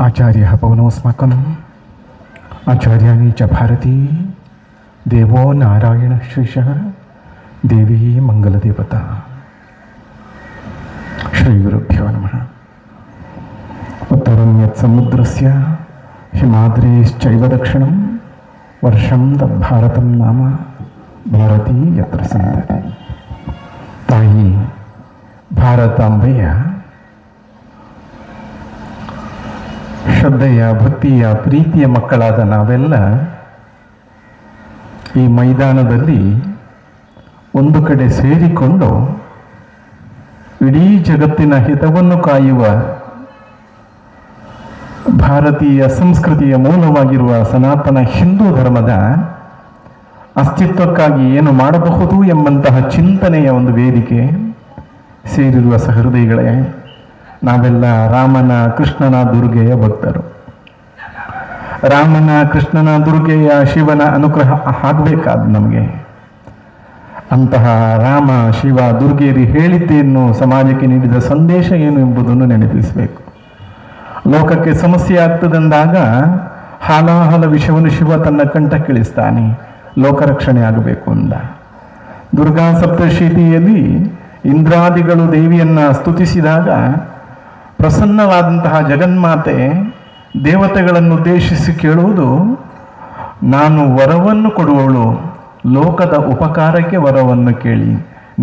आचार्यः पवनोऽस्माकम् आचार्याणि च भारती देवो नारायणः श्रीशः देवी मंगलदेवता श्रीगुरुभ्यो नमः। उत्तरं यत्समुद्रस्य हिमाद्रेश्चैव दक्षिणं वर्षं तद्भारतं नाम ಭಾರತೀ ಯತ್ರ ಸಂತತಿ. ತಾಯಿ ಭಾರತಾಂಬೆಯ ಶ್ರದ್ಧೆಯ ಭಕ್ತಿಯ ಪ್ರೀತಿಯ ಮಕ್ಕಳಾದ ನಾವೆಲ್ಲ ಈ ಮೈದಾನದಲ್ಲಿ ಒಂದು ಕಡೆ ಸೇರಿಕೊಂಡು ಇಡೀ ಜಗತ್ತಿನ ಹಿತವನ್ನು ಕಾಯುವ ಭಾರತೀಯ ಸಂಸ್ಕೃತಿಯ ಮೂಲವಾಗಿರುವ ಸನಾತನ ಹಿಂದೂ ಧರ್ಮದ ಅಸ್ತಿತ್ವಕ್ಕಾಗಿ ಏನು ಮಾಡಬಹುದು ಎಂಬಂತಹ ಚಿಂತನೆಯ ಒಂದು ವೇದಿಕೆ ಸೇರಿರುವ ಸಹೃದಯಗಳೇ, ನಾವೆಲ್ಲ ರಾಮನ ಕೃಷ್ಣನ ದುರ್ಗೆಯ ಭಕ್ತರು. ರಾಮನ ಕೃಷ್ಣನ ದುರ್ಗೆಯ ಶಿವನ ಅನುಗ್ರಹ ಆಗಬೇಕಾದ ನಮಗೆ ಅಂತಹ ರಾಮ ಶಿವ ದುರ್ಗೆಯರು ಹೇಳಿದ್ದೇನು, ಸಮಾಜಕ್ಕೆ ನೀಡಿದ ಸಂದೇಶ ಏನು ಎಂಬುದನ್ನು ನೆನಪಿಸಬೇಕು. ಲೋಕಕ್ಕೆ ಸಮಸ್ಯೆ ಆಗ್ತದಂದಾಗ ಹಾಲಾಹಲ ವಿಷವನ್ನು ಶಿವ ತನ್ನ ಕಂಠಕ್ಕಿಳಿಸ್ತಾನೆ, ಲೋಕರಕ್ಷಣೆ ಆಗಬೇಕು ಅಂದ. ದುರ್ಗಾ ಸಪ್ತಶತಿಯಲ್ಲಿ ಇಂದ್ರಾದಿಗಳು ದೇವಿಯನ್ನ ಸ್ತುತಿಸಿದಾಗ ಪ್ರಸನ್ನವಾದಂತಹ ಜಗನ್ಮಾತೆ ದೇವತೆಗಳನ್ನು ಉದ್ದೇಶಿಸಿ ಕೇಳುವುದು, ನಾನು ವರವನ್ನು ಕೊಡುವವಳು, ಲೋಕದ ಉಪಕಾರಕ್ಕೆ ವರವನ್ನು ಕೇಳಿ.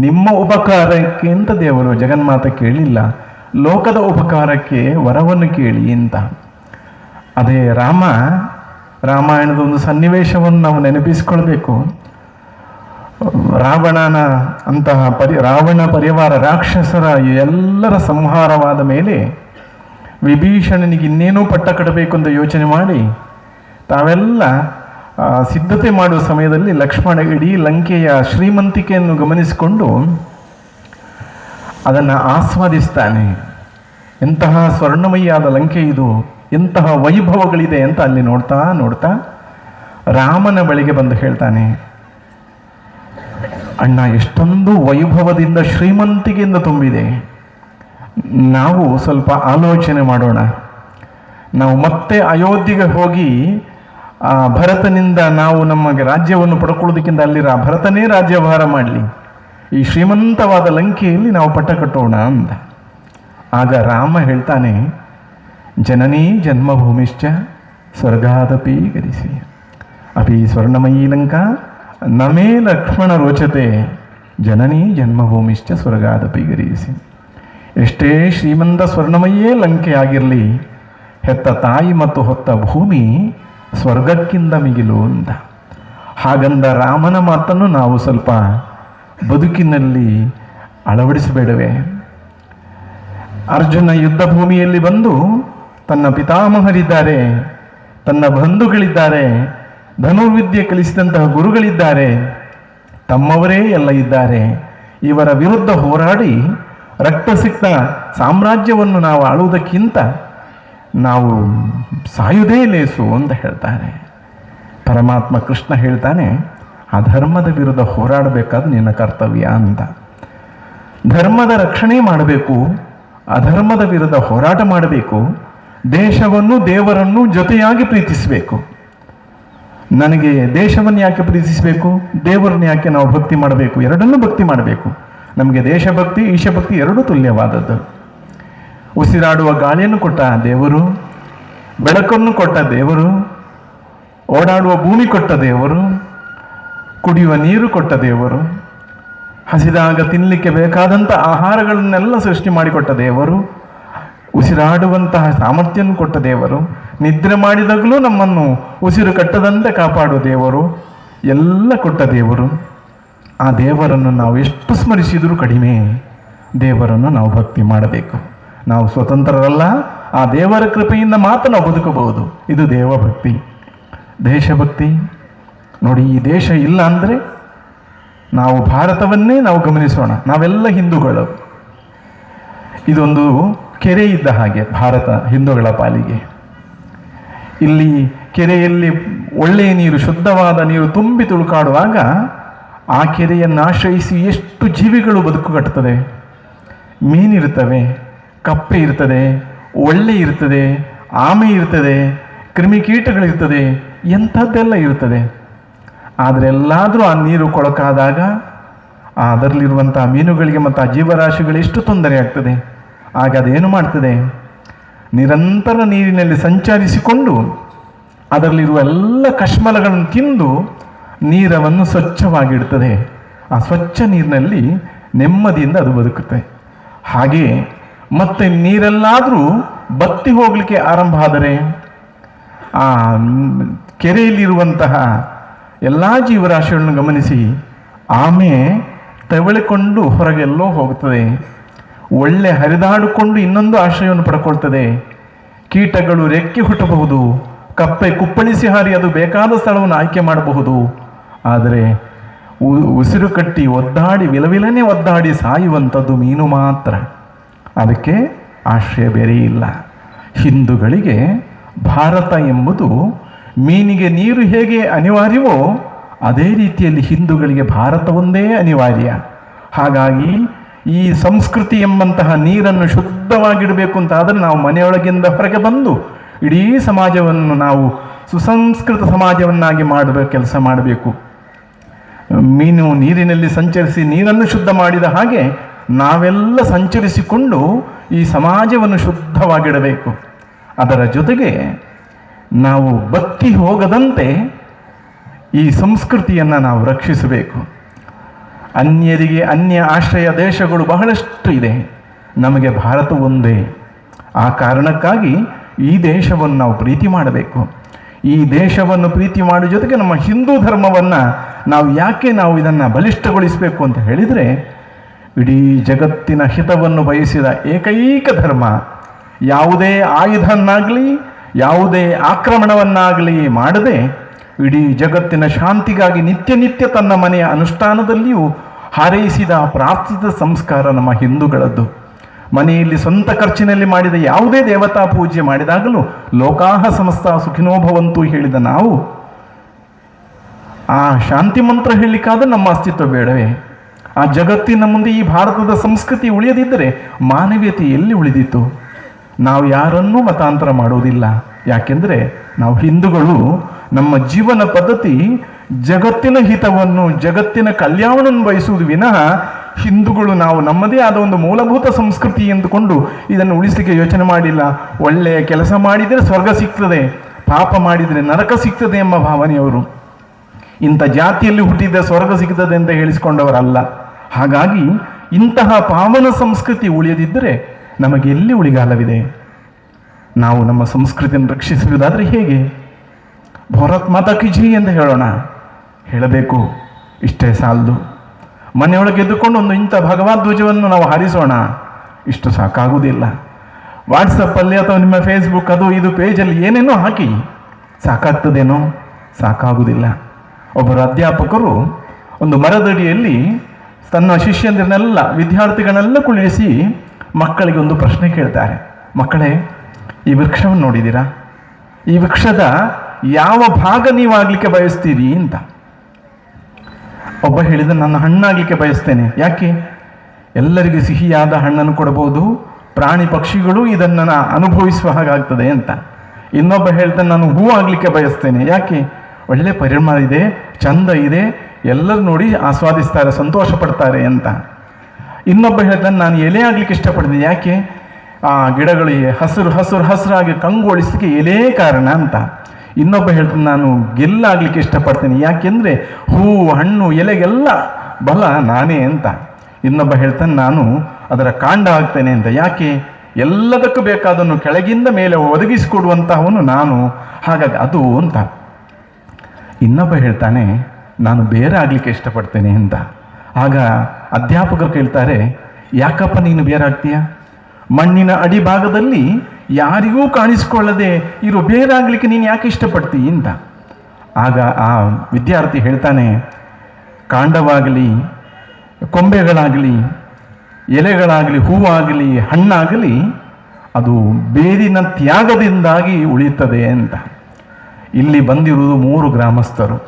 ನಿಮ್ಮ ಉಪಕಾರಕ್ಕೆ ಅಂತ ದೇವರು ಜಗನ್ಮಾತೆ ಕೇಳಿಲ್ಲ, ಲೋಕದ ಉಪಕಾರಕ್ಕೆ ವರವನ್ನು ಕೇಳಿ ಅಂತ. ಅದೇ ರಾಮಾಯಣದ ಒಂದು ಸನ್ನಿವೇಶವನ್ನು ನಾವು ನೆನಪಿಸಿಕೊಳ್ಬೇಕು. ರಾವಣ ಪರಿವಾರ ರಾಕ್ಷಸರ ಎಲ್ಲರ ಸಂಹಾರವಾದ ಮೇಲೆ ವಿಭೀಷಣನಿಗೆ ಇನ್ನೇನೋ ಪಟ್ಟ ಕಟ್ಟಬೇಕು ಅಂತ ಯೋಚನೆ ಮಾಡಿ ತಾವೆಲ್ಲ ಸಿದ್ಧತೆ ಮಾಡುವ ಸಮಯದಲ್ಲಿ ಲಕ್ಷ್ಮಣ ಇಡೀ ಲಂಕೆಯ ಶ್ರೀಮಂತಿಕೆಯನ್ನು ಗಮನಿಸಿಕೊಂಡು ಅದನ್ನು ಆಸ್ವಾದಿಸ್ತಾನೆ. ಎಂತಹ ಸ್ವರ್ಣಮಯಿಯಾದ ಲಂಕೆ ಇದು, ಎಂತಹ ವೈಭವಗಳಿದೆ ಅಂತ ಅಲ್ಲಿ ನೋಡ್ತಾ ನೋಡ್ತಾ ರಾಮನ ಬಳಿಗೆ ಬಂದು ಹೇಳ್ತಾನೆ, ಅಣ್ಣ ಎಷ್ಟೊಂದು ವೈಭವದಿಂದ ಶ್ರೀಮಂತಿಕೆಯಿಂದ ತುಂಬಿದೆ, ನಾವು ಸ್ವಲ್ಪ ಆಲೋಚನೆ ಮಾಡೋಣ. ನಾವು ಮತ್ತೆ ಅಯೋಧ್ಯೆಗೆ ಹೋಗಿ ಭರತನಿಂದ ನಾವು ನಮಗೆ ರಾಜ್ಯವನ್ನು ಪಡ್ಕೊಳ್ಳೋದಕ್ಕಿಂತ ಅಲ್ಲಿರ ಭರತನೇ ರಾಜ್ಯಭಾರ ಮಾಡಲಿ, ಈ ಶ್ರೀಮಂತವಾದ ಲಂಕೆಯಲ್ಲಿ ನಾವು ಪಟ್ಟ ಕಟ್ಟೋಣ ಅಂತ. ಆಗ ರಾಮ ಹೇಳ್ತಾನೆ, ಜನನೀ ಜನ್ಮಭೂಮಿಶ್ಚ ಸ್ವರ್ಗಾದಪಿ ಗರಿಸಿ ಅಪಿ ಸ್ವರ್ಣಮಯೀ ಲಂಕಾ ನಮೇ ಲಕ್ಷ್ಮಣ ರೋಚತೆ ಜನನೀ ಜನ್ಮಭೂಮಿಶ್ಚ ಸ್ವರ್ಗಾದಪಿ ಗರಿಸಿ. ಎಷ್ಟೇ ಶ್ರೀಮಂತ ಸ್ವರ್ಣಮಯೇ ಲಂಕೆ ಆಗಿರಲಿ, ಹೆತ್ತ ತಾಯಿ ಮತ್ತು ಹೊತ್ತ ಭೂಮಿ ಸ್ವರ್ಗಕ್ಕಿಂತ ಮಿಗಿಲು ಅಂತ. ಹಾಗಂದ ರಾಮನ ಮಾತನ್ನು ನಾವು ಸ್ವಲ್ಪ ಬದುಕಿನಲ್ಲಿ ಅಳವಡಿಸಬೇಡವೇ? ಅರ್ಜುನ ಯುದ್ಧ ಭೂಮಿಯಲ್ಲಿ ಬಂದು ತನ್ನ ಪಿತಾಮಹರಿದ್ದಾರೆ, ತನ್ನ ಬಂಧುಗಳಿದ್ದಾರೆ, ಧನುರ್ವಿದ್ಯೆ ಕಲಿಸಿದಂತಹ ಗುರುಗಳಿದ್ದಾರೆ, ತಮ್ಮವರೇ ಎಲ್ಲ ಇದ್ದಾರೆ. ಇವರ ವಿರುದ್ಧ ಹೋರಾಡಿ ರಕ್ತಸಿಕ್ತ ಸಾಮ್ರಾಜ್ಯವನ್ನು ನಾವು ಆಳುವುದಕ್ಕಿಂತ ನಾವು ಸಾಯುವುದೇ ಲೇಸು ಅಂತ ಹೇಳ್ತಾರೆ. ಪರಮಾತ್ಮ ಕೃಷ್ಣ ಹೇಳ್ತಾನೆ, ಅಧರ್ಮದ ವಿರುದ್ಧ ಹೋರಾಡಬೇಕಾದ ನಿನ್ನ ಕರ್ತವ್ಯ ಅಂತ. ಧರ್ಮದ ರಕ್ಷಣೆ ಮಾಡಬೇಕು, ಅಧರ್ಮದ ವಿರುದ್ಧ ಹೋರಾಟ ಮಾಡಬೇಕು, ದೇಶವನ್ನು ದೇವರನ್ನು ಜೊತೆಯಾಗಿ ಪ್ರೀತಿಸಬೇಕು. ನನಗೆ ದೇಶವನ್ನು ಯಾಕೆ ಪ್ರೀತಿಸಬೇಕು, ದೇವರನ್ನು ಯಾಕೆ ನಾವು ಭಕ್ತಿ ಮಾಡಬೇಕು? ಎರಡನ್ನೂ ಭಕ್ತಿ ಮಾಡಬೇಕು. ನಮಗೆ ದೇಶಭಕ್ತಿ ಈಶಭಕ್ತಿ ಎರಡೂ ತುಲ್ಯವಾದದ್ದು. ಉಸಿರಾಡುವ ಗಾಳಿಯನ್ನು ಕೊಟ್ಟ ದೇವರು, ಬೆಳಕನ್ನು ಕೊಟ್ಟ ದೇವರು, ಓಡಾಡುವ ಭೂಮಿ ಕೊಟ್ಟ ದೇವರು, ಕುಡಿಯುವ ನೀರು ಕೊಟ್ಟ ದೇವರು, ಹಸಿದಾಗ ತಿನ್ನಲಿಕ್ಕೆ ಬೇಕಾದಂಥ ಆಹಾರಗಳನ್ನೆಲ್ಲ ಸೃಷ್ಟಿ ಮಾಡಿಕೊಟ್ಟ ದೇವರು, ಉಸಿರಾಡುವಂತಹ ಸಾಮರ್ಥ್ಯವನ್ನು ಕೊಟ್ಟ ದೇವರು, ನಿದ್ರೆ ಮಾಡಿದಾಗಲೂ ನಮ್ಮನ್ನು ಉಸಿರು ಕಟ್ಟದಂತೆ ಕಾಪಾಡುವ ದೇವರು, ಎಲ್ಲ ಕೊಟ್ಟ ದೇವರು. ಆ ದೇವರನ್ನು ನಾವು ಎಷ್ಟು ಸ್ಮರಿಸಿದರೂ ಕಡಿಮೆ. ದೇವರನ್ನು ನಾವು ಭಕ್ತಿ ಮಾಡಬೇಕು. ನಾವು ಸ್ವತಂತ್ರರಲ್ಲ, ಆ ದೇವರ ಕೃಪೆಯಿಂದ ಮಾತ್ರ ನಾವು ಬದುಕಬಹುದು. ಇದು ದೇವಭಕ್ತಿ. ದೇಶಭಕ್ತಿ ನೋಡಿ, ಈ ದೇಶ ಇಲ್ಲ ಅಂದರೆ ನಾವು ಭಾರತವನ್ನೇ ನಾವು ಗಮನಿಸೋಣ. ನಾವೆಲ್ಲ ಹಿಂದೂಗಳು. ಇದೊಂದು ಕೆರೆ ಇದ್ದ ಹಾಗೆ ಭಾರತ ಹಿಂದೂಗಳ ಪಾಲಿಗೆ. ಇಲ್ಲಿ ಕೆರೆಯಲ್ಲಿ ಒಳ್ಳೆಯ ನೀರು, ಶುದ್ಧವಾದ ನೀರು ತುಂಬಿ ತುಳುಕಾಡುವಾಗ ಆ ಕೆರೆಯನ್ನು ಆಶ್ರಯಿಸಿ ಎಷ್ಟು ಜೀವಿಗಳು ಬದುಕು ಕಟ್ತದೆ. ಮೀನಿರ್ತವೆ, ಕಪ್ಪೆ ಇರ್ತದೆ, ಒಳ್ಳೆ ಇರ್ತದೆ, ಆಮೆ ಇರ್ತದೆ, ಕ್ರಿಮಿಕೀಟಗಳಿರ್ತದೆ, ಎಂಥದ್ದೆಲ್ಲ ಇರ್ತದೆ. ಆದರೆ ಎಲ್ಲಾದರೂ ಆ ನೀರು ಕೊಳಕಾದಾಗ ಅದರಲ್ಲಿರುವಂಥ ಮೀನುಗಳಿಗೆ ಮತ್ತು ಆ ಜೀವರಾಶಿಗಳು ಎಷ್ಟು ತೊಂದರೆ ಆಗ್ತದೆ. ಆಗ ಅದೇನು ಮಾಡ್ತದೆ, ನಿರಂತರ ನೀರಿನಲ್ಲಿ ಸಂಚರಿಸಿಕೊಂಡು ಅದರಲ್ಲಿರುವ ಎಲ್ಲ ಕಶ್ಮಲಗಳನ್ನು ತಿಂದು ನೀರನ್ನು ಸ್ವಚ್ಛವಾಗಿಡ್ತದೆ. ಆ ಸ್ವಚ್ಛ ನೀರಿನಲ್ಲಿ ನೆಮ್ಮದಿಯಿಂದ ಅದು ಬದುಕುತ್ತೆ. ಹಾಗೆ ಮತ್ತೆ ನೀರೆಲ್ಲಾದರೂ ಬತ್ತಿ ಹೋಗಲಿಕ್ಕೆ ಆರಂಭ ಆದರೆ ಆ ಕೆರೆಯಲ್ಲಿರುವಂತಹ ಎಲ್ಲ ಜೀವರಾಶಿಗಳನ್ನು ಗಮನಿಸಿ, ಆಮೆ ತೆವಳಿಕೊಂಡು ಹೊರಗೆಲ್ಲೋ ಹೋಗುತ್ತದೆ, ಒಳ್ಳೆ ಹರಿದಾಡಿಕೊಂಡು ಇನ್ನೊಂದು ಆಶ್ರಯವನ್ನು ಪಡ್ಕೊಳ್ತದೆ. ಕೀಟಗಳು ರೆಕ್ಕೆ ಹುಟ್ಟಬಹುದು, ಕಪ್ಪೆ ಕುಪ್ಪಳಿಸಿ ಹಾರಿ ಅದು ಬೇಕಾದ ಸ್ಥಳವನ್ನು ಆಯ್ಕೆ ಮಾಡಬಹುದು. ಆದರೆ ಉಸಿರು ಕಟ್ಟಿ ಒದ್ದಾಡಿ ವಿಲವಿಲನೆ ಒದ್ದಾಡಿ ಸಾಯುವಂಥದ್ದು ಮೀನು ಮಾತ್ರ. ಅದಕ್ಕೆ ಆಶ್ರಯ ಬೇರೆ ಇಲ್ಲ. ಹಿಂದೂಗಳಿಗೆ ಭಾರತ ಎಂಬುದು ಮೀನಿಗೆ ನೀರು ಹೇಗೆ ಅನಿವಾರ್ಯವೋ ಅದೇ ರೀತಿಯಲ್ಲಿ ಹಿಂದೂಗಳಿಗೆ ಭಾರತ ಒಂದೇ ಅನಿವಾರ್ಯ. ಹಾಗಾಗಿ ಈ ಸಂಸ್ಕೃತಿ ಎಂಬಂತಹ ನೀರನ್ನು ಶುದ್ಧವಾಗಿಡಬೇಕು ಅಂತ ಆದರೆ ನಾವು ಮನೆಯೊಳಗಿಂದ ಹೊರಗೆ ಬಂದು ಇಡೀ ಸಮಾಜವನ್ನು ನಾವು ಸುಸಂಸ್ಕೃತ ಸಮಾಜವನ್ನಾಗಿ ಕೆಲಸ ಮಾಡಬೇಕು. ಮೀನು ನೀರಿನಲ್ಲಿ ಸಂಚರಿಸಿ ನೀರನ್ನು ಶುದ್ಧ ಮಾಡಿದ ಹಾಗೆ ನಾವೆಲ್ಲ ಸಂಚರಿಸಿಕೊಂಡು ಈ ಸಮಾಜವನ್ನು ಶುದ್ಧವಾಗಿಡಬೇಕು. ಅದರ ಜೊತೆಗೆ ನಾವು ಬತ್ತಿ ಹೋಗದಂತೆ ಈ ಸಂಸ್ಕೃತಿಯನ್ನು ನಾವು ರಕ್ಷಿಸಬೇಕು. ಅನ್ಯರಿಗೆ ಅನ್ಯ ಆಶ್ರಯ ದೇಶಗಳು ಬಹಳಷ್ಟು ಇದೆ, ನಮಗೆ ಭಾರತ ಒಂದೇ. ಆ ಕಾರಣಕ್ಕಾಗಿ ಈ ದೇಶವನ್ನು ನಾವು ಪ್ರೀತಿ ಮಾಡಬೇಕು. ಈ ದೇಶವನ್ನು ಪ್ರೀತಿ ಮಾಡೋ ಜೊತೆಗೆ ನಮ್ಮ ಹಿಂದೂ ಧರ್ಮವನ್ನು ನಾವು ಇದನ್ನು ಬಲಿಷ್ಠಗೊಳಿಸಬೇಕು ಅಂತ ಹೇಳಿದರೆ, ಇಡೀ ಜಗತ್ತಿನ ಹಿತವನ್ನು ಬಯಸಿದ ಏಕೈಕ ಧರ್ಮ, ಯಾವುದೇ ಆಯುಧವನ್ನಾಗಲಿ ಯಾವುದೇ ಆಕ್ರಮಣವನ್ನಾಗಲಿ ಮಾಡದೆ ಇಡೀ ಜಗತ್ತಿನ ಶಾಂತಿಗಾಗಿ ನಿತ್ಯ ತನ್ನ ಮನೆಯ ಅನುಷ್ಠಾನದಲ್ಲಿಯೂ ಹಾರೈಸಿದ ಪ್ರಾರ್ಥಿತ ಸಂಸ್ಕಾರ ನಮ್ಮ ಹಿಂದೂಗಳದ್ದು. ಮನೆಯಲ್ಲಿ ಸ್ವಂತ ಖರ್ಚಿನಲ್ಲಿ ಮಾಡಿದ ಯಾವುದೇ ದೇವತಾ ಪೂಜೆ ಮಾಡಿದಾಗಲೂ ಲೋಕಾಹ ಸಮಸ್ತ ಸುಖಿನೋಭವಂತು ಹೇಳಿದ ನಾವು ಆ ಶಾಂತಿ ಮಂತ್ರ ಹೇಳಲಿಕ್ಕಾದ ನಮ್ಮ ಅಸ್ತಿತ್ವ ಬೇಡವೇ? ಆ ಜಗತ್ತಿನ ಮುಂದೆ ಈ ಭಾರತದ ಸಂಸ್ಕೃತಿ ಉಳಿಯದಿದ್ದರೆ ಮಾನವೀಯತೆ ಎಲ್ಲಿ ಉಳಿದಿತ್ತು? ನಾವು ಯಾರನ್ನೂ ಮತಾಂತರ ಮಾಡೋದಿಲ್ಲ. ಯಾಕೆಂದರೆ ನಾವು ಹಿಂದೂಗಳು, ನಮ್ಮ ಜೀವನ ಪದ್ಧತಿ ಜಗತ್ತಿನ ಹಿತವನ್ನು ಜಗತ್ತಿನ ಕಲ್ಯಾಣವನ್ನು ಬಯಸುವುದು ವಿನಃ ಹಿಂದೂಗಳು ನಾವು ನಮ್ಮದೇ ಆದ ಒಂದು ಮೂಲಭೂತ ಸಂಸ್ಕೃತಿ ಎಂದುಕೊಂಡು ಇದನ್ನು ಉಳಿಸಲಿಕ್ಕೆ ಯೋಚನೆ ಮಾಡಿಲ್ಲ. ಒಳ್ಳೆಯ ಕೆಲಸ ಮಾಡಿದರೆ ಸ್ವರ್ಗ ಸಿಗ್ತದೆ, ಪಾಪ ಮಾಡಿದರೆ ನರಕ ಸಿಗ್ತದೆ ಎಂಬ ಭಾವನೆಯವರು. ಇಂಥ ಜಾತಿಯಲ್ಲಿ ಹುಟ್ಟಿದ ಸ್ವರ್ಗ ಸಿಗ್ತದೆ ಅಂತ ಹೇಳಿಸಿಕೊಂಡವರಲ್ಲ. ಹಾಗಾಗಿ ಇಂತಹ ಪಾವನ ಸಂಸ್ಕೃತಿ ಉಳಿಯದಿದ್ದರೆ ನಮಗೆ ಎಲ್ಲಿ ಉಳಿಗಾಲವಿದೆ? ನಾವು ನಮ್ಮ ಸಂಸ್ಕೃತಿಯನ್ನು ರಕ್ಷಿಸುವುದಾದರೆ ಹೇಗೆ? ಭಾರತ್ ಮಾತಾ ಕಿ ಜೈ ಅಂತ ಹೇಳೋಣ, ಹೇಳಬೇಕು, ಇಷ್ಟೇ ಸಾಲದು. ಮನೆಯೊಳಗೆ ಎದ್ದುಕೊಂಡು ಒಂದು ಇಂಥ ಭಗವದ್ ಧ್ವಜವನ್ನು ನಾವು ಹಾರಿಸೋಣ, ಇಷ್ಟು ಸಾಕಾಗುವುದಿಲ್ಲ. ವಾಟ್ಸಪ್ಪಲ್ಲಿ ಅಥವಾ ನಿಮ್ಮ ಫೇಸ್ಬುಕ್ ಅದು ಇದು ಪೇಜಲ್ಲಿ ಏನೇನೋ ಹಾಕಿ ಸಾಕಾಗ್ತದೇನೋ? ಸಾಕಾಗುವುದಿಲ್ಲ. ಒಬ್ಬರು ಅಧ್ಯಾಪಕರು ಒಂದು ಮರದಡಿಯಲ್ಲಿ ತನ್ನ ಶಿಷ್ಯಂದಿರನ್ನೆಲ್ಲ ವಿದ್ಯಾರ್ಥಿಗಳನ್ನೆಲ್ಲ ಕುಳಿಸಿ ಮಕ್ಕಳಿಗೆ ಒಂದು ಪ್ರಶ್ನೆ ಕೇಳ್ತಾರೆ. ಮಕ್ಕಳೇ, ಈ ವೃಕ್ಷವನ್ನು ನೋಡಿದ್ದೀರಾ? ಈ ವೃಕ್ಷದ ಯಾವ ಭಾಗ ನೀವಾಗಲಿಕ್ಕೆ ಬಯಸ್ತೀರಿ ಅಂತ. ಒಬ್ಬ ಹೇಳಿದ, ನಾನು ಹಣ್ಣಾಗಲಿಕ್ಕೆ ಬಯಸ್ತೇನೆ. ಯಾಕೆ? ಎಲ್ಲರಿಗೂ ಸಿಹಿಯಾದ ಹಣ್ಣನ್ನು ಕೊಡಬಹುದು, ಪ್ರಾಣಿ ಪಕ್ಷಿಗಳು ಇದನ್ನು ಅನುಭವಿಸುವ ಹಾಗಾಗ್ತದೆ ಅಂತ. ಇನ್ನೊಬ್ಬ ಹೇಳ್ತಾನೆ, ನಾನು ಹೂ ಆಗಲಿಕ್ಕೆ ಬಯಸ್ತೇನೆ. ಯಾಕೆ? ಒಳ್ಳೆ ಪರಿಮಳ ಇದೆ, ಚಂದ ಇದೆ, ಎಲ್ಲರೂ ನೋಡಿ ಆಸ್ವಾದಿಸ್ತಾರೆ, ಸಂತೋಷ ಪಡ್ತಾರೆ ಅಂತ. ಇನ್ನೊಬ್ಬ ಹೇಳ್ತಾನೆ, ನಾನು ಎಲೆ ಆಗಲಿಕ್ಕೆ ಇಷ್ಟಪಡ್ತೀನಿ. ಯಾಕೆ? ಆ ಗಿಡಗಳಿಗೆ ಹಸಿರಾಗಿ ಕಂಗೊಳಿಸಲಿಕ್ಕೆ ಎಲೆ ಕಾರಣ ಅಂತ. ಇನ್ನೊಬ್ಬ ಹೇಳ್ತಾನೆ, ನಾನು ಗೆಲ್ಲಾಗಲಿಕ್ಕೆ ಇಷ್ಟಪಡ್ತೀನಿ. ಯಾಕೆಂದರೆ ಹೂವು ಹಣ್ಣು ಎಲೆಗೆಲ್ಲ ಬಲ ನಾನೇ ಅಂತ. ಇನ್ನೊಬ್ಬ ಹೇಳ್ತಾನೆ, ನಾನು ಅದರ ಕಾಂಡ ಆಗ್ತೇನೆ ಅಂತ. ಯಾಕೆ? ಎಲ್ಲದಕ್ಕೂ ಬೇಕಾದನ್ನು ಕೆಳಗಿಂದ ಮೇಲೆ ಒದಗಿಸಿಕೊಡುವಂತಹವನು ನಾನು, ಹಾಗಾಗಿ ಅದು ಅಂತ. ಇನ್ನೊಬ್ಬ ಹೇಳ್ತಾನೆ, ನಾನು ಬೇರೆ ಆಗಲಿಕ್ಕೆ ಇಷ್ಟಪಡ್ತೇನೆ ಅಂತ. ಆಗ ಅಧ್ಯಾಪಕರು ಕೇಳ್ತಾರೆ, ಯಾಕಪ್ಪ ನೀನು ಬೇರೆ ಆಗ್ತೀಯ? ಮಣ್ಣಿನ ಅಡಿಭಾಗದಲ್ಲಿ ಯಾರಿಗೂ ಕಾಣಿಸ್ಕೊಳ್ಳದೆ ಇರೋ ಬೇರೆ ಆಗಲಿಕ್ಕೆ ನೀನು ಯಾಕೆ ಇಷ್ಟಪಡ್ತೀಯ ಅಂತ. ಆಗ ಆ ವಿದ್ಯಾರ್ಥಿ ಹೇಳ್ತಾನೆ, ಕಾಂಡವಾಗಲಿ ಕೊಂಬೆಗಳಾಗಲಿ ಎಲೆಗಳಾಗಲಿ ಹೂವಾಗಲಿ ಹಣ್ಣಾಗಲಿ ಅದು ಬೇರಿನ ತ್ಯಾಗದಿಂದಾಗಿ ಉಳಿಯುತ್ತದೆ ಅಂತ. ಇಲ್ಲಿ ಬಂದಿರುವುದು 3 ಗ್ರಾಮಸ್ಥರು.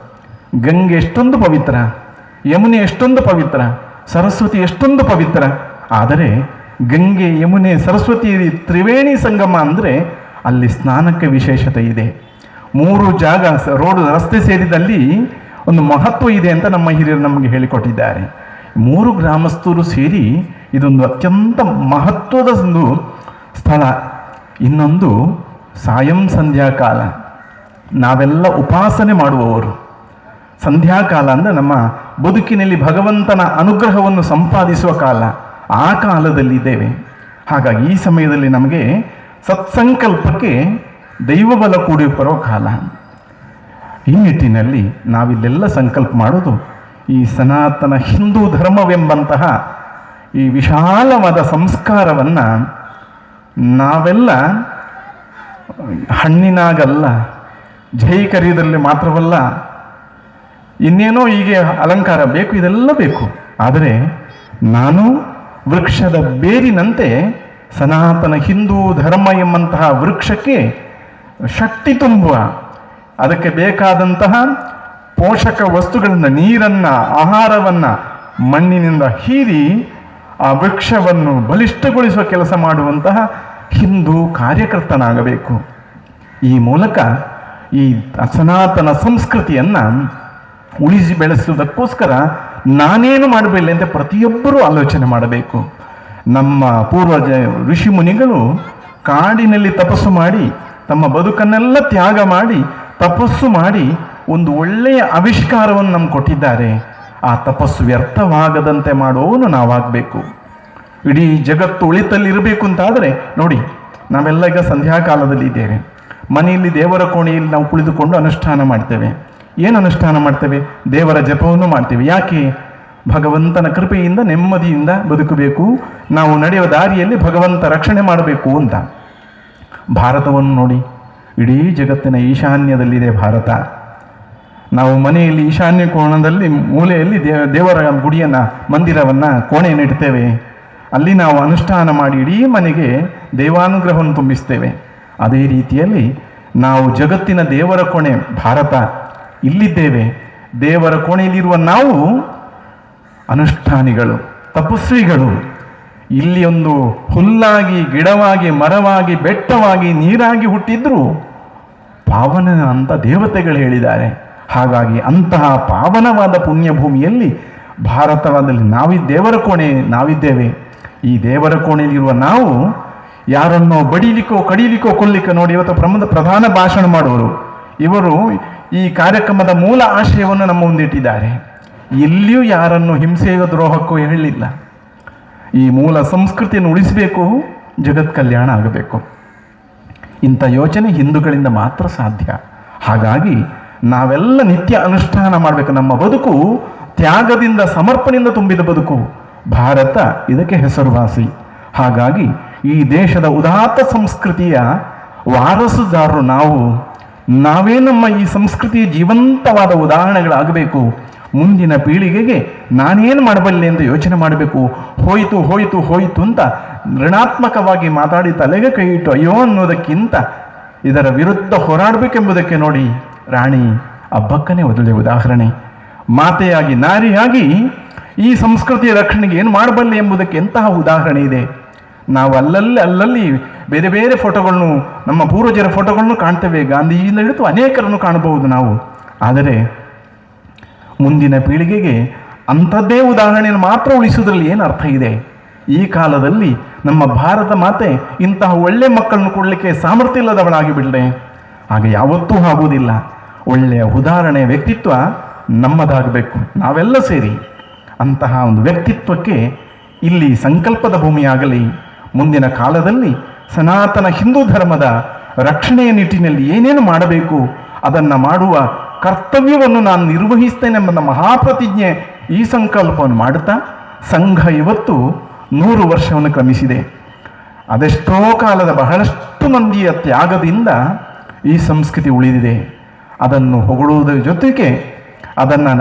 ಗಂಗೆ ಎಷ್ಟೊಂದು ಪವಿತ್ರ, ಯಮುನೆ ಎಷ್ಟೊಂದು ಪವಿತ್ರ, ಸರಸ್ವತಿ ಎಷ್ಟೊಂದು ಪವಿತ್ರ. ಆದರೆ ಗಂಗೆ ಯಮುನೆ ಸರಸ್ವತಿ ತ್ರಿವೇಣಿ ಸಂಗಮ ಅಂದರೆ ಅಲ್ಲಿ ಸ್ನಾನಕ್ಕೆ ವಿಶೇಷತೆ ಇದೆ. 3 ಜಾಗ ರಸ್ತೆ ಸೇರಿದಲ್ಲಿ ಒಂದು ಮಹತ್ವ ಇದೆ ಅಂತ ನಮ್ಮ ಹಿರಿಯರು ನಮಗೆ ಹೇಳಿಕೊಟ್ಟಿದ್ದಾರೆ. 3 ಗ್ರಾಮಸ್ಥರು ಸೇರಿ ಇದೊಂದು ಅತ್ಯಂತ ಮಹತ್ವದ ಒಂದು ಸ್ಥಳ. ಇನ್ನೊಂದು ಸಾಯಂ ಸಂಧ್ಯಾಕಾಲ, ನಾವೆಲ್ಲ ಉಪಾಸನೆ ಮಾಡುವವರು. ಸಂಧ್ಯಾಕಾಲ ಅಂದರೆ ನಮ್ಮ ಬದುಕಿನಲ್ಲಿ ಭಗವಂತನ ಅನುಗ್ರಹವನ್ನು ಸಂಪಾದಿಸುವ ಕಾಲ. ಆ ಕಾಲದಲ್ಲಿದ್ದೇವೆ. ಹಾಗಾಗಿ ಈ ಸಮಯದಲ್ಲಿ ನಮಗೆ ಸತ್ಸಂಕಲ್ಪಕ್ಕೆ ದೈವಬಲ ಕೂಡಿ ಬರೋ ಕಾಲ. ಈ ನಿಟ್ಟಿನಲ್ಲಿ ನಾವಿಲ್ಲೆಲ್ಲ ಸಂಕಲ್ಪ ಮಾಡೋದು ಈ ಸನಾತನ ಹಿಂದೂ ಧರ್ಮವೆಂಬಂತಹ ಈ ವಿಶಾಲವಾದ ಸಂಸ್ಕಾರವನ್ನು ನಾವೆಲ್ಲ ಹಣ್ಣಿನಾಗಲ್ಲ, ಜೈಕರ್ಯದಲ್ಲಿ ಮಾತ್ರವಲ್ಲ, ಇನ್ನೇನೋ ಹೀಗೆ ಅಲಂಕಾರ ಬೇಕು, ಇದೆಲ್ಲ ಬೇಕು. ಆದರೆ ನಾನು ವೃಕ್ಷದ ಬೇರಿನಂತೆ ಸನಾತನ ಹಿಂದೂ ಧರ್ಮ ಎಂಬಂತಹ ವೃಕ್ಷಕ್ಕೆ ಶಕ್ತಿ ತುಂಬುವ, ಅದಕ್ಕೆ ಬೇಕಾದಂತಹ ಪೋಷಕ ವಸ್ತುಗಳನ್ನು, ನೀರನ್ನು, ಆಹಾರವನ್ನು ಮಣ್ಣಿನಿಂದ ಹೀರಿ ಆ ವೃಕ್ಷವನ್ನು ಬಲಿಷ್ಠಗೊಳಿಸುವ ಕೆಲಸ ಮಾಡುವಂತಹ ಹಿಂದೂ ಕಾರ್ಯಕರ್ತನಾಗಬೇಕು. ಈ ಮೂಲಕ ಈ ಸನಾತನ ಸಂಸ್ಕೃತಿಯನ್ನು ಉಳಿಸಿ ಬೆಳೆಸುವುದಕ್ಕೋಸ್ಕರ ನಾನೇನು ಮಾಡಬೇಡ ಅಂತ ಪ್ರತಿಯೊಬ್ಬರೂ ಆಲೋಚನೆ ಮಾಡಬೇಕು. ನಮ್ಮ ಪೂರ್ವಜ ಋಷಿ ಮುನಿಗಳು ಕಾಡಿನಲ್ಲಿ ತಪಸ್ಸು ಮಾಡಿ ತಮ್ಮ ಬದುಕನ್ನೆಲ್ಲ ತ್ಯಾಗ ಮಾಡಿ ತಪಸ್ಸು ಮಾಡಿ ಒಂದು ಒಳ್ಳೆಯ ಆವಿಷ್ಕಾರವನ್ನು ನಮ್ಗೆ ಕೊಟ್ಟಿದ್ದಾರೆ. ಆ ತಪಸ್ಸು ವ್ಯರ್ಥವಾಗದಂತೆ ಮಾಡೋನು ನಾವಾಗಬೇಕು. ಇಡೀ ಜಗತ್ತು ಉಳಿತಲ್ಲಿರಬೇಕು ಅಂತಾದರೆ ನೋಡಿ, ನಾವೆಲ್ಲ ಈಗ ಸಂಧ್ಯಾಕಾಲದಲ್ಲಿ ಇದ್ದೇವೆ. ಮನೆಯಲ್ಲಿ ದೇವರ ಕೋಣೆಯಲ್ಲಿ ನಾವು ಕುಳಿತುಕೊಂಡು ಅನುಷ್ಠಾನ ಮಾಡ್ತೇವೆ. ಏನು ಅನುಷ್ಠಾನ ಮಾಡ್ತೇವೆ? ದೇವರ ಜಪವನ್ನು ಮಾಡ್ತೇವೆ. ಯಾಕೆ? ಭಗವಂತನ ಕೃಪೆಯಿಂದ ನೆಮ್ಮದಿಯಿಂದ ಬದುಕಬೇಕು, ನಾವು ನಡೆಯುವ ದಾರಿಯಲ್ಲಿ ಭಗವಂತ ರಕ್ಷಣೆ ಮಾಡಬೇಕು ಅಂತ. ಭಾರತವನ್ನು ನೋಡಿ, ಇಡೀ ಜಗತ್ತಿನ ಈಶಾನ್ಯದಲ್ಲಿದೆ ಭಾರತ. ನಾವು ಮನೆಯಲ್ಲಿ ಈಶಾನ್ಯ ಕೋಣದಲ್ಲಿ ಮೂಲೆಯಲ್ಲಿ ದೇವರ ಗುಡಿಯನ್ನು, ಮಂದಿರವನ್ನು, ಕೋಣೆಯನ್ನು ಇಡ್ತೇವೆ. ಅಲ್ಲಿ ನಾವು ಅನುಷ್ಠಾನ ಮಾಡಿ ಇಡೀ ಮನೆಗೆ ದೇವಾನುಗ್ರಹವನ್ನು ತುಂಬಿಸ್ತೇವೆ. ಅದೇ ರೀತಿಯಲ್ಲಿ ನಾವು ಜಗತ್ತಿನ ದೇವರ ಕೋಣೆ ಭಾರತ, ಇಲ್ಲಿದ್ದೇವೆ. ದೇವರ ಕೋಣೆಯಲ್ಲಿರುವ ನಾವು ಅನುಷ್ಠಾನಿಗಳು, ತಪಸ್ವಿಗಳು. ಇಲ್ಲಿ ಒಂದು ಹುಲ್ಲಾಗಿ, ಗಿಡವಾಗಿ, ಮರವಾಗಿ, ಬೆಟ್ಟವಾಗಿ, ನೀರಾಗಿ ಹುಟ್ಟಿದ್ರು ಪಾವನ ಅಂತ ದೇವತೆಗಳು ಹೇಳಿದ್ದಾರೆ. ಹಾಗಾಗಿ ಅಂತಹ ಪಾವನವಾದ ಪುಣ್ಯಭೂಮಿಯಲ್ಲಿ ಭಾರತವಾದಲ್ಲಿ ದೇವರ ಕೋಣೆ ನಾವಿದ್ದೇವೆ. ಈ ದೇವರ ಕೋಣೆಯಲ್ಲಿರುವ ನಾವು ಯಾರನ್ನೋ ಬಡಿಲಿಕ್ಕೋ, ಕಡಿಲಿಕ್ಕೋ, ಕೊಲ್ಲಿಕ್ಕೋ ನೋಡಿ ಇವತ್ತು ಪ್ರಧಾನ ಭಾಷಣ ಮಾಡುವರು ಇವರು ಈ ಕಾರ್ಯಕ್ರಮದ ಮೂಲ ಆಶಯವನ್ನು ನಮ್ಮ ಮುಂದಿಟ್ಟಿದ್ದಾರೆ. ಎಲ್ಲಿಯೂ ಯಾರನ್ನು ಹಿಂಸೆಯ ದ್ರೋಹಕ್ಕೂ ಹೇಳಲಿಲ್ಲ. ಈ ಮೂಲ ಸಂಸ್ಕೃತಿಯನ್ನು ಉಳಿಸಬೇಕು, ಜಗತ್ ಕಲ್ಯಾಣ ಆಗಬೇಕು. ಇಂಥ ಯೋಚನೆ ಹಿಂದೂಗಳಿಂದ ಮಾತ್ರ ಸಾಧ್ಯ. ಹಾಗಾಗಿ ನಾವೆಲ್ಲ ನಿತ್ಯ ಅನುಷ್ಠಾನ ಮಾಡಬೇಕು. ನಮ್ಮ ಬದುಕು ತ್ಯಾಗದಿಂದ, ಸಮರ್ಪಣೆಯಿಂದ ತುಂಬಿದ ಬದುಕು. ಭಾರತ ಇದಕ್ಕೆ ಹೆಸರುವಾಸಿ. ಹಾಗಾಗಿ ಈ ದೇಶದ ಉದಾತ್ತ ಸಂಸ್ಕೃತಿಯ ವಾರಸುದಾರರು ನಾವೇ ನಮ್ಮ ಈ ಸಂಸ್ಕೃತಿಯ ಜೀವಂತವಾದ ಉದಾಹರಣೆಗಳಾಗಬೇಕು. ಮುಂದಿನ ಪೀಳಿಗೆಗೆ ನಾನೇನು ಮಾಡಬಲ್ಲೆ ಅಂತ ಯೋಚನೆ ಮಾಡಬೇಕು. ಹೋಯಿತು ಹೋಯಿತು ಹೋಯಿತು ಅಂತ ಋಣಾತ್ಮಕವಾಗಿ ಮಾತಾಡಿ ತಲೆಗೆ ಕೈ ಇಟ್ಟು ಅಯ್ಯೋ ಅನ್ನೋದಕ್ಕಿಂತ ಇದರ ವಿರುದ್ಧ ಹೋರಾಡಬೇಕೆಂಬುದಕ್ಕೆ ನೋಡಿ ರಾಣಿ ಅಬ್ಬಕ್ಕನೇ ಒಳ್ಳೆಯ ಉದಾಹರಣೆ. ಮಾತೆಯಾಗಿ, ನಾರಿಯಾಗಿ ಈ ಸಂಸ್ಕೃತಿಯ ರಕ್ಷಣೆಗೆ ಏನು ಮಾಡಬಲ್ಲೆ ಎಂಬುದಕ್ಕೆ ಎಂತಹ ಉದಾಹರಣೆ ಇದೆ. ನಾವು ಅಲ್ಲಲ್ಲಿ ಬೇರೆ ಬೇರೆ ಫೋಟೋಗಳನ್ನು, ನಮ್ಮ ಪೂರ್ವಜರ ಫೋಟೋಗಳನ್ನು ಕಾಣ್ತೇವೆ. ಗಾಂಧೀಜಿಯಿಂದ ಹಿಡಿದು ಅನೇಕರನ್ನು ಕಾಣಬಹುದು ನಾವು. ಆದರೆ ಮುಂದಿನ ಪೀಳಿಗೆಗೆ ಅಂಥದ್ದೇ ಉದಾಹರಣೆಯನ್ನು ಮಾತ್ರ ಉಳಿಸುವುದರಲ್ಲಿ ಏನು ಅರ್ಥ ಇದೆ? ಈ ಕಾಲದಲ್ಲಿ ನಮ್ಮ ಭಾರತ ಮಾತೆ ಇಂತಹ ಒಳ್ಳೆ ಮಕ್ಕಳನ್ನು ಕೊಡಲಿಕ್ಕೆ ಸಾಮರ್ಥ್ಯ ಇಲ್ಲದವಳಾಗಿ ಬಿಡಲೆ. ಹಾಗೆ ಯಾವತ್ತೂ ಆಗುವುದಿಲ್ಲ. ಒಳ್ಳೆಯ ಉದಾಹರಣೆ ವ್ಯಕ್ತಿತ್ವ ನಮ್ಮದಾಗಬೇಕು, ನಾವೆಲ್ಲ ಸೇರಿ. ಅಂತಹ ಒಂದು ವ್ಯಕ್ತಿತ್ವಕ್ಕೆ ಇಲ್ಲಿ ಸಂಕಲ್ಪದ ಭೂಮಿಯಾಗಲಿ. ಮುಂದಿನ ಕಾಲದಲ್ಲಿ ಸನಾತನ ಹಿಂದೂ ಧರ್ಮದ ರಕ್ಷಣೆಯ ನಿಟ್ಟಿನಲ್ಲಿ ಏನೇನು ಮಾಡಬೇಕು ಅದನ್ನು ಮಾಡುವ ಕರ್ತವ್ಯವನ್ನು ನಾನು ನಿರ್ವಹಿಸ್ತೇನೆ ಎಂಬ ಮಹಾಪ್ರತಿಜ್ಞೆ, ಈ ಸಂಕಲ್ಪವನ್ನು ಮಾಡುತ್ತಾ ಸಂಘ ಇವತ್ತು 100 ವರ್ಷವನ್ನು ಕ್ರಮಿಸಿದೆ. ಅದೆಷ್ಟೋ ಕಾಲದ ಬಹಳಷ್ಟು ಮಂದಿಯ ತ್ಯಾಗದಿಂದ ಈ ಸಂಸ್ಕೃತಿ ಉಳಿದಿದೆ. ಅದನ್ನು ಹೊಗಳುವುದರ ಜೊತೆಗೆ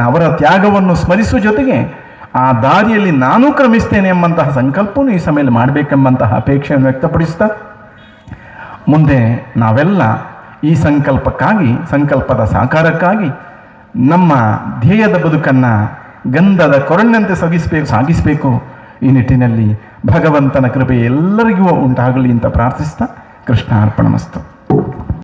ಅವರ ತ್ಯಾಗವನ್ನು ಸ್ಮರಿಸುವ ಜೊತೆಗೆ ಆ ದಾರಿಯಲ್ಲಿ ನಾನು ಕ್ರಮಿಸ್ತೇನೆ ಎಂಬಂತಹ ಸಂಕಲ್ಪವನ್ನು ಈ ಸಮಯದಲ್ಲಿ ಮಾಡಬೇಕೆಂಬಂತಹ ಅಪೇಕ್ಷೆಯನ್ನು ವ್ಯಕ್ತಪಡಿಸ್ತಾ ಮುಂದೆ ನಾವೆಲ್ಲ ಈ ಸಂಕಲ್ಪದ ಸಾಕಾರಕ್ಕಾಗಿ ನಮ್ಮ ಧ್ಯೇಯದ ಬದುಕನ್ನು ಗಂಧದ ಕೊರಳಿನಂತೆ ಸಾಗಿಸಬೇಕು. ಈ ನಿಟ್ಟಿನಲ್ಲಿ ಭಗವಂತನ ಕೃಪೆ ಎಲ್ಲರಿಗೂ ಉಂಟಾಗಲಿ ಅಂತ ಪ್ರಾರ್ಥಿಸ್ತಾ ಕೃಷ್ಣಾರ್ಪಣಮಸ್ತು.